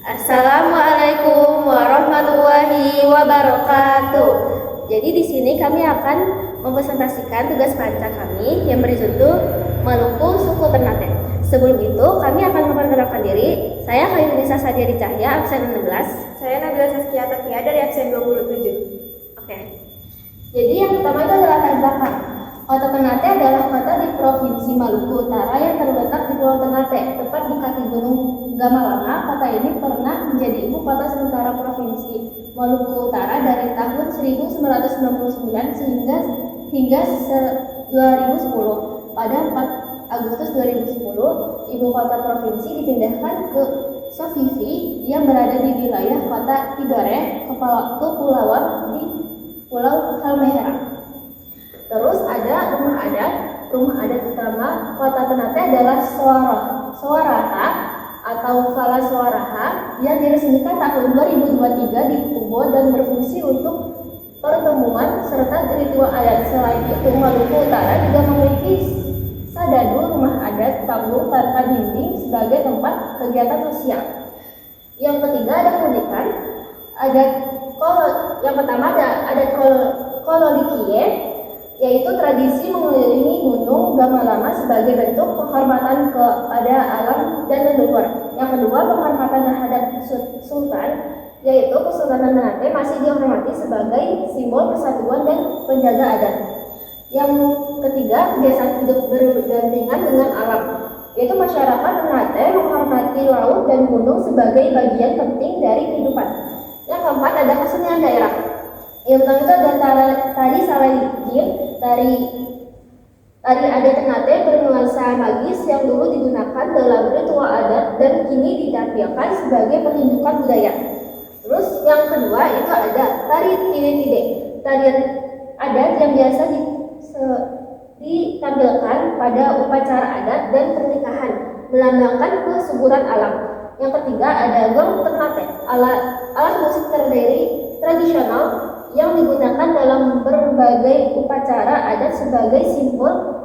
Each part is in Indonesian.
Assalamualaikum warahmatullahi wabarakatuh. Jadi di sini kami akan mempresentasikan tugas panca kami yang berjudul Maluku Suku Ternate. Sebelum itu kami akan memperkenalkan diri. Saya Khairunisa Sadiari Cahya, absen 16. Saya Nabila Saskia Takia dari absen 27. Oke. Jadi yang pertama itu adalah latar belakang. Kota Ternate adalah kota di Provinsi Maluku Utara yang terletak di Pulau Ternate, tepat di kaki Gunung Gamalama. Kota ini pernah menjadi ibu kota sementara Provinsi Maluku Utara dari tahun 1999 hingga 2010. Pada 4 Agustus 2010, ibu kota provinsi dipindahkan ke Sofifi yang berada di wilayah kota Tidore, Kepulauan di Pulau Halmahera. Terus ada rumah adat. Rumah adat utama kota Ternate adalah Sawaraha atau Fala Sawaraha yang diresmikan tahun 2023 di Tubo dan berfungsi untuk pertemuan serta ritual adat. Selain itu, Maluku Utara juga memiliki sadadu rumah adat panggung tanpa dinding sebagai tempat kegiatan sosial. Yang ketiga ada keunikan. Yang pertama ada adat Kololikie, yaitu tradisi mengelilingi Gunung Gamalama sebagai bentuk penghormatan kepada alam dan leluhur. Yang kedua, penghormatan terhadap sultan, yaitu Kesultanan Ternate masih dihormati sebagai simbol persatuan dan penjaga adat. Yang ketiga, kebiasaan hidup berdampingan dengan alam, yaitu masyarakat Ternate menghormati laut dan gunung sebagai bagian penting dari kehidupan. Yang keempat, ada kesenian daerah. Yang pertama itu ada tari Salayjin. Tari adat Ternate bernuansa magis yang dulu digunakan dalam ritual adat dan kini ditampilkan sebagai pertunjukan budaya. Terus yang kedua itu ada tari Tide-Tide. Tarian adat yang biasa ditampilkan pada upacara adat dan pernikahan, melambangkan kesuburan alam. Yang ketiga ada gong Ternate, alat musik tradisional yang digunakan dalam berbagai upacara adat sebagai simbol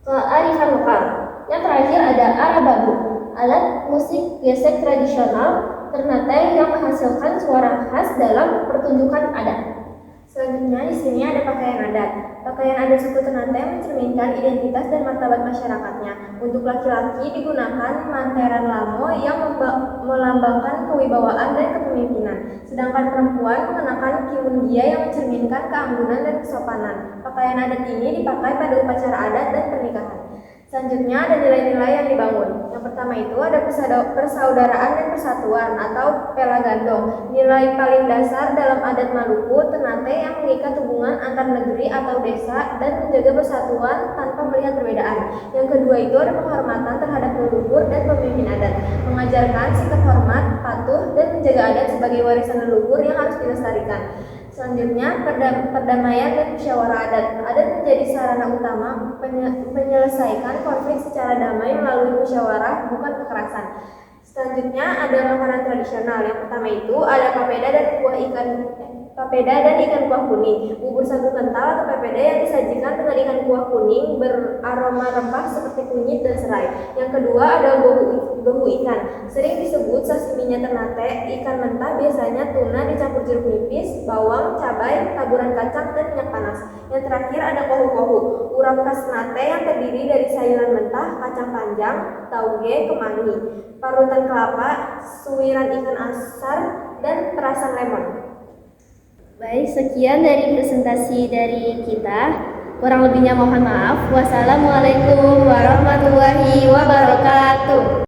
kearifan lokal. Yang terakhir ada arababu, alat musik gesek tradisional Ternate yang menghasilkan suara khas dalam pertunjukan adat. Selanjutnya di sini ada pakaian adat. Pakaian adat suku Ternate mencerminkan identitas dan martabat masyarakatnya. Untuk laki-laki digunakan manteran lamo yang melambangkan kewibawaan dan kepemimpinan. Sedangkan perempuan mengenakan kimungia yang mencerminkan keanggunan dan kesopanan. Pakaian adat ini dipakai pada upacara adat dan pernikahan. Selanjutnya ada nilai-nilai yang dibangun. Yang pertama itu ada persaudaraan dan persatuan atau pela gandong. Nilai paling dasar dalam adat Maluku Ternate yang mengikat hubungan antar negeri atau desa dan menjaga persatuan tanpa melihat perbedaan. Yang kedua itu ada penghormatan terhadap leluhur dan pemimpin adat. Mengajarkan sikap hormat, patuh, dan menjaga adat sebagai warisan leluhur yang harus dilestarikan. Selanjutnya, perdamaian dan musyawarah adat. Adat menjadi sarana utama menyelesaikan konflik secara damai melalui musyawarah, bukan kekerasan. Selanjutnya ada makanan tradisional. Yang pertama itu ada papeda dan ikan kuah kuning. Bubur sagu kental atau papeda yang disajikan dengan ikan kuah kuning beraroma rempah seperti kunyit dan serai. Yang kedua ada gohu ikan. Sering disebut sashiminya Ternate. Ikan mentah biasanya tuna dicampur jeruk nipis, bawang, cabai, taburan kacang, dan minyak panas. Yang terakhir ada kohu-kohu, urap khas Ternate yang terdiri dari sayuran mentah, kacang panjang, tauge, kemangi, parutan kelapa, suiran ikan asar, dan perasan lemon. Baik, sekian dari presentasi dari kita. Kurang lebihnya mohon maaf. Wassalamualaikum warahmatullahi wabarakatuh.